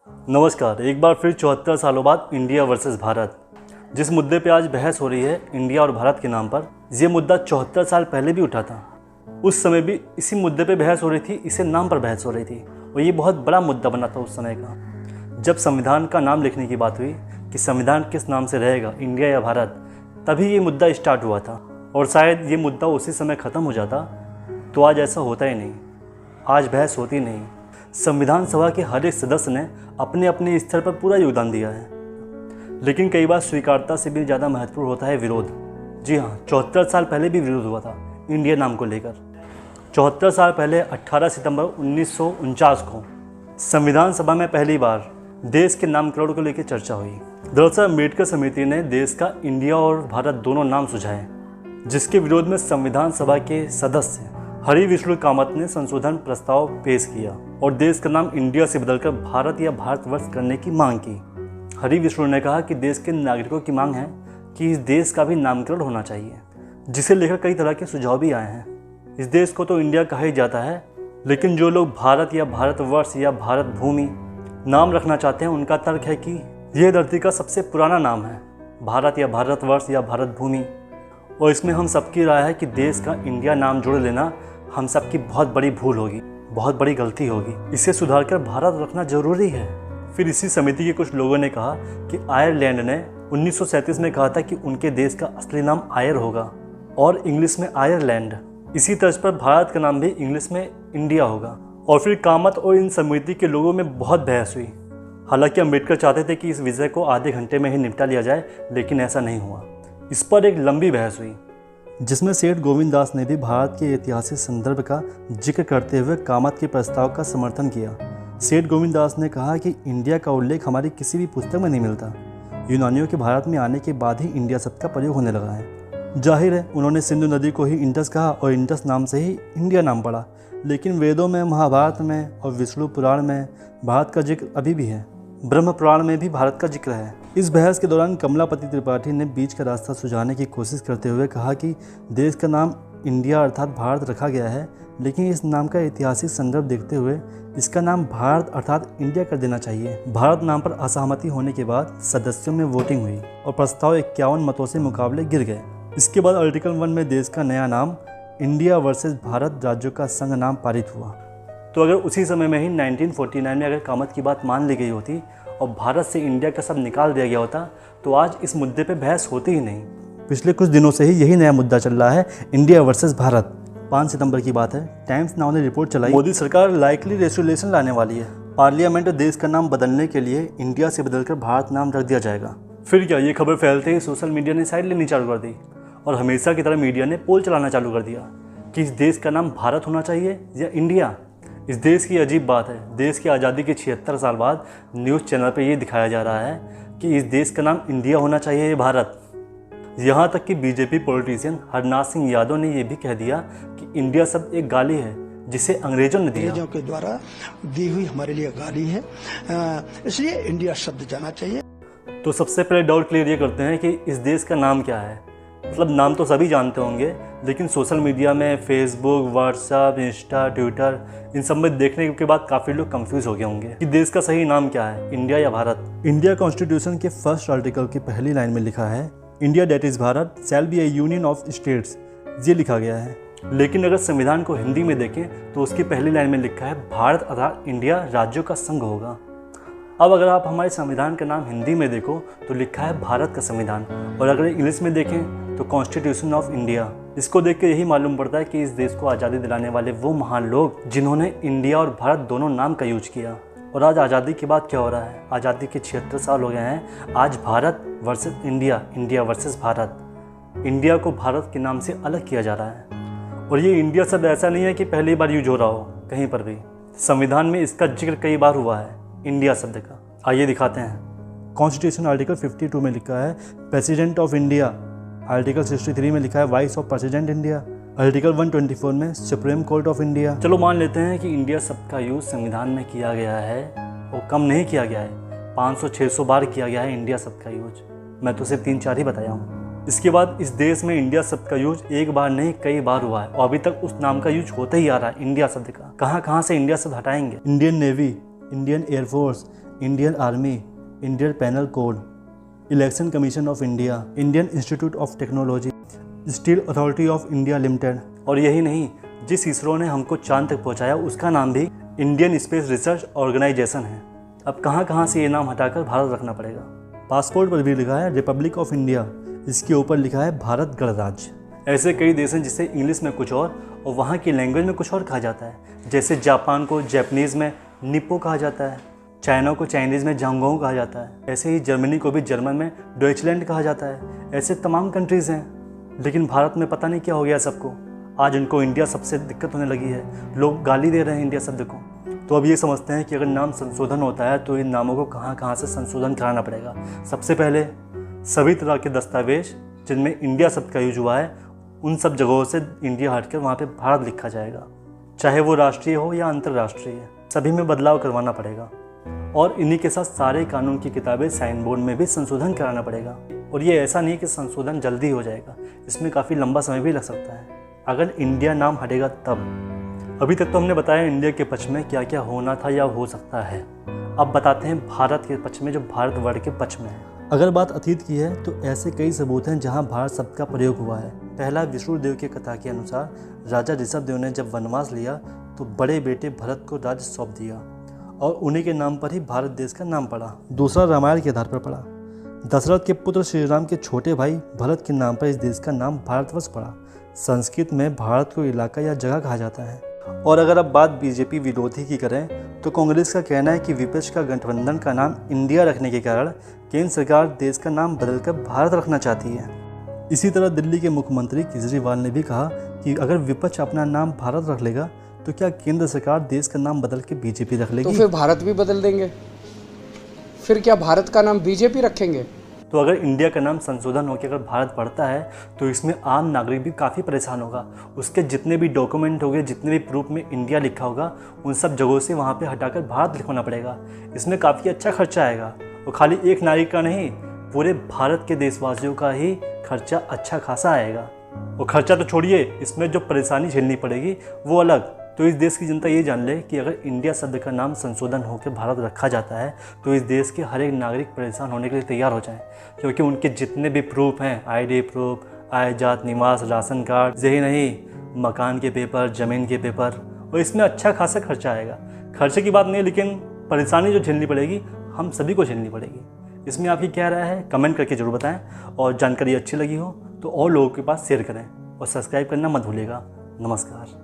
नमस्कार। एक बार फिर 74 सालों बाद इंडिया वर्सेस भारत, जिस मुद्दे पे आज बहस हो रही है इंडिया और भारत के नाम पर, ये मुद्दा 74 साल पहले भी उठा था। उस समय भी इसी मुद्दे पे बहस हो रही थी, इसे नाम पर बहस हो रही थी और ये बहुत बड़ा मुद्दा बना था उस समय का। जब संविधान का नाम लिखने की बात हुई कि संविधान किस नाम से रहेगा, इंडिया या भारत, तभी ये मुद्दा स्टार्ट हुआ था और शायद ये मुद्दा उसी समय ख़त्म हो जाता तो आज ऐसा होता ही नहीं, आज बहस होती नहीं। संविधान सभा के हर एक सदस्य ने अपने अपने स्तर पर पूरा योगदान दिया है, लेकिन कई बार स्वीकार्यता से भी ज़्यादा महत्वपूर्ण होता है विरोध। जी हाँ, 74 साल पहले भी विरोध हुआ था इंडिया नाम को लेकर। 74 साल पहले 18 सितंबर 1949 को संविधान सभा में पहली बार देश के नामकरण को लेकर चर्चा हुई। दरअसल अम्बेडकर समिति ने देश का इंडिया और भारत दोनों नाम सुझाए, जिसके विरोध में संविधान सभा के सदस्य हरि विष्णु कामत ने संशोधन प्रस्ताव पेश किया और देश का नाम इंडिया से बदलकर भारत या भारतवर्ष करने की मांग की। हरि विष्णु ने कहा कि देश के नागरिकों की मांग है कि इस देश का भी नामकरण होना चाहिए, जिसे लेकर कई तरह के सुझाव भी आए हैं। इस देश को तो इंडिया कहा ही जाता है, लेकिन जो लोग भारत या भारतवर्ष या भारत भूमि नाम रखना चाहते हैं, उनका तर्क है कि यह धरती का सबसे पुराना नाम है, भारत या भारतवर्ष या भारत भूमि, और इसमें हम सबकी राय है कि देश का इंडिया नाम जोड़ लेना हम सबकी बहुत बड़ी भूल होगी, बहुत बड़ी गलती होगी। इसे सुधार कर भारत रखना जरूरी है। फिर इसी समिति के कुछ लोगों ने कहा कि आयरलैंड ने 1937 में कहा था कि उनके देश का असली नाम आयर होगा और इंग्लिश में आयरलैंड। इसी तर्ज पर भारत का नाम भी इंग्लिश में इंडिया होगा। और फिर कामत और इन समिति के लोगों में बहुत बहस हुई। हालांकि अम्बेडकर चाहते थे कि इस विषय को आधे घंटे में ही निपटा लिया जाए, लेकिन ऐसा नहीं हुआ। इस पर एक लंबी बहस हुई, जिसमें सेठ गोविंद दास ने भी भारत के ऐतिहासिक संदर्भ का जिक्र करते हुए कामत के प्रस्ताव का समर्थन किया। सेठ गोविंद दास ने कहा कि इंडिया का उल्लेख हमारी किसी भी पुस्तक में नहीं मिलता। यूनानियों के भारत में आने के बाद ही इंडिया शब्द का प्रयोग होने लगा है। जाहिर है उन्होंने सिंधु नदी को ही इंडस कहा और इंडस नाम से ही इंडिया नाम पड़ा, लेकिन वेदों में, महाभारत में और विष्णु पुराण में भारत का जिक्र अभी भी है। ब्रह्म पुराण में भी भारत का जिक्र है। इस बहस के दौरान कमलापति त्रिपाठी ने बीच का रास्ता सुझाने की कोशिश करते हुए कहा कि देश का नाम इंडिया अर्थात भारत रखा गया है, लेकिन इस नाम का ऐतिहासिक संदर्भ देखते हुए इसका नाम भारत अर्थात इंडिया कर देना चाहिए। भारत नाम पर असहमति होने के बाद सदस्यों में वोटिंग हुई और प्रस्ताव 51 मतों से मुकाबले गिर गए। इसके बाद आर्टिकल 1 में देश का नया नाम इंडिया वर्सेस भारत राज्यों का संघ नाम पारित हुआ। तो अगर उसी समय में ही 1949 में अगर कामत की बात मान ली गई होती और भारत से इंडिया का सब निकाल दिया गया होता, तो आज इस मुद्दे पे बहस होती ही नहीं। पिछले कुछ दिनों से ही यही नया मुद्दा चल रहा है, इंडिया वर्सेस भारत। 5 सितंबर की बात है, टाइम्स नाउ ने रिपोर्ट चलाई, मोदी सरकार लाइकली रेजोल्यूशन लाने वाली है। पार्लियामेंट और देश का नाम बदलने के लिए इंडिया से बदलकर भारत नाम रख दिया जाएगा। फिर क्या, ये खबर फैलते ही सोशल मीडिया ने साइड लेनी चालू कर दी और हमेशा की तरह मीडिया ने पोल चलाना चालू कर दिया कि इस देश का नाम भारत होना चाहिए या इंडिया। इस देश की अजीब बात है, देश की आज़ादी के 76 साल बाद न्यूज़ चैनल पे ये दिखाया जा रहा है कि इस देश का नाम इंडिया होना चाहिए या भारत। यहाँ तक कि बीजेपी पॉलिटिशियन हरनाथ सिंह यादव ने यह भी कह दिया कि इंडिया शब्द एक गाली है जिसे अंग्रेजों ने दिया, अंग्रेजों के द्वारा दी हुई हमारे लिए गाली है, इसलिए इंडिया शब्द जाना चाहिए। तो सबसे पहले डाउट क्लियर ये करते हैं कि इस देश का नाम क्या है। मतलब नाम तो सभी जानते होंगे, लेकिन सोशल मीडिया में फेसबुक, व्हाट्सएप, इंस्टा, ट्विटर, इन सब में देखने के बाद काफ़ी लोग कंफ्यूज हो गए होंगे कि देश का सही नाम क्या है, इंडिया या भारत। इंडिया कॉन्स्टिट्यूशन के फर्स्ट आर्टिकल की पहली लाइन में लिखा है, India that is Bharat shall be A union of states, ये लिखा गया है। लेकिन अगर संविधान को हिंदी में देखें तो उसकी पहली लाइन में लिखा है, भारत अर्थात इंडिया राज्यों का संघ होगा। अब अगर आप हमारे संविधान का नाम हिंदी में देखो तो लिखा है भारत का संविधान, और अगर इंग्लिश में देखें तो कॉन्स्टिट्यूशन ऑफ इंडिया। इसको देख के यही मालूम पड़ता है कि इस देश को आज़ादी दिलाने वाले वो महान लोग जिन्होंने इंडिया और भारत दोनों नाम का यूज किया। और आज आज़ादी के बाद क्या हो रहा है, आज़ादी के 76 साल हो गए हैं, आज Bharat versus India, India versus Bharat. India को भारत के नाम से अलग किया जा रहा है। और ये इंडिया शब्द ऐसा नहीं है कि पहली बार यूज हो रहा हो, कहीं पर भी संविधान में इसका जिक्र कई बार हुआ है इंडिया शब्द का। आइए दिखाते हैं। कॉन्स्टिट्यूशन आर्टिकल 52 में लिखा है प्रेसिडेंट ऑफ इंडिया, आर्टिकल 63 में लिखा है vice of president India, article 124 में सुप्रीम कोर्ट ऑफ इंडिया। चलो मान लेते हैं कि इंडिया शब्द का यूज संविधान में किया गया है, वो कम नहीं किया गया है, 500-600 बार किया गया है इंडिया शब्द का यूज। मैं तो सिर्फ 3-4 ही बताया हूँ। इसके बाद इस देश में इंडिया शब्द का यूज एक बार नहीं कई बार हुआ है और अभी तक उस नाम का यूज होता ही आ रहा है इंडिया शब्द का। कहाँ कहाँ से इंडिया शब्द हटाएंगे? Indian navy, Indian air force, Indian army, Indian panel code, election commission of India, Indian institute of technology, steel authority of India limited. और यही नहीं, जिस इसरो ने हमको चांद तक पहुंचाया उसका नाम भी इंडियन स्पेस रिसर्च ऑर्गेनाइजेशन है। अब कहाँ कहाँ से ये नाम हटाकर भारत रखना पड़ेगा। पासपोर्ट पर भी लिखा है रिपब्लिक ऑफ इंडिया, इसके ऊपर लिखा है भारत गणराज्य। ऐसे कई देश हैं जिसे इंग्लिश में कुछ और वहाँ की लैंग्वेज में कुछ और कहा जाता है। जैसे जापान को जापानीज़ में निप्पो कहा जाता है, चाइना को चाइनीज़ में जांगोंग कहा जाता है, ऐसे ही जर्मनी को भी जर्मन में डॉइचलैंड कहा जाता है। ऐसे तमाम कंट्रीज़ हैं। लेकिन भारत में पता नहीं क्या हो गया सबको, आज इनको इंडिया सबसे दिक्कत होने लगी है। लोग गाली दे रहे हैं इंडिया शब्द को। तो अब ये समझते हैं कि अगर नाम संशोधन होता है तो इन नामों को कहाँ कहाँ से संशोधन कराना पड़ेगा। सबसे पहले सभी तरह के दस्तावेज जिनमें इंडिया शब्द का यूज हुआ है उन सब जगहों से इंडिया हटकर वहाँ पे भारत लिखा जाएगा, चाहे वो राष्ट्रीय हो या अंतर्राष्ट्रीय, सभी में बदलाव करवाना पड़ेगा। और इन्हीं के साथ सारे कानून की किताबें साइन बोर्ड में भी संशोधन कराना पड़ेगा। और ये ऐसा नहीं कि संशोधन जल्दी हो जाएगा, इसमें काफ़ी लंबा समय भी लग सकता है अगर इंडिया नाम हटेगा तब। अभी तक तो हमने बताया इंडिया के पक्ष में क्या क्या होना था या हो सकता है। अब बताते हैं भारत के पक्ष में, जो भारतवर्ष के पक्ष में है। अगर बात अतीत की है तो ऐसे कई सबूत हैं जहां भारत शब्द का प्रयोग हुआ है। पहला, विष्णुदेव की कथा के अनुसार राजा ऋषभदेव ने जब वनवास लिया तो बड़े बेटे भरत को राज्य सौंप दिया और उन्हीं के नाम पर ही भारत देश का नाम पड़ा। दूसरा, रामायण के आधार पर पड़ा। दशरथ के पुत्र श्री राम के छोटे भाई भरत के नाम पर इस देश का नाम भारतवर्ष पड़ा। संस्कृत में भारत को इलाका या जगह कहा जाता है। और अगर अब बात बीजेपी विरोधी की करें तो कांग्रेस का कहना है कि विपक्ष का गठबंधन का नाम इंडिया रखने के कारण केंद्र सरकार देश का नाम बदलकर भारत रखना चाहती है। इसी तरह दिल्ली के मुख्यमंत्री केजरीवाल ने भी कहा कि अगर विपक्ष अपना नाम भारत रख लेगा तो क्या केंद्र सरकार देश का नाम बदल के बीजेपी रख लेगी? तो फिर भारत भी बदल देंगे, फिर क्या भारत का नाम बीजेपी रखेंगे? तो अगर इंडिया का नाम संशोधन होकर अगर भारत पड़ता है तो इसमें आम नागरिक भी काफ़ी परेशान होगा। उसके जितने भी डॉक्यूमेंट होंगे, जितने भी प्रूफ में इंडिया लिखा होगा, उन सब जगहों से वहाँ पे हटाकर भारत लिखवाना पड़ेगा। इसमें काफ़ी अच्छा खर्चा आएगा और खाली एक नागरिक का नहीं, पूरे भारत के देशवासियों का ही खर्चा अच्छा खासा आएगा। और खर्चा तो छोड़िए, इसमें जो परेशानी झेलनी पड़ेगी वो अलग। तो इस देश की जनता ये जान ले कि अगर इंडिया शब्द का नाम संशोधन होकर भारत रखा जाता है तो इस देश के हर एक नागरिक परेशान होने के लिए तैयार हो जाएं, क्योंकि उनके जितने भी प्रूफ हैं, आईडी प्रूफ, आय जात निवास, राशन कार्ड, यही नहीं मकान के पेपर, ज़मीन के पेपर, और इसमें अच्छा खासा खर्चा आएगा। खर्चे की बात नहीं, लेकिन परेशानी जो झेलनी पड़ेगी हम सभी को झेलनी पड़ेगी। इसमें आपकी क्या राय है कमेंट करके ज़रूर बताएं। और जानकारी अच्छी लगी हो तो और लोगों के पास शेयर करें और सब्सक्राइब करना मत भूलिएगा। नमस्कार।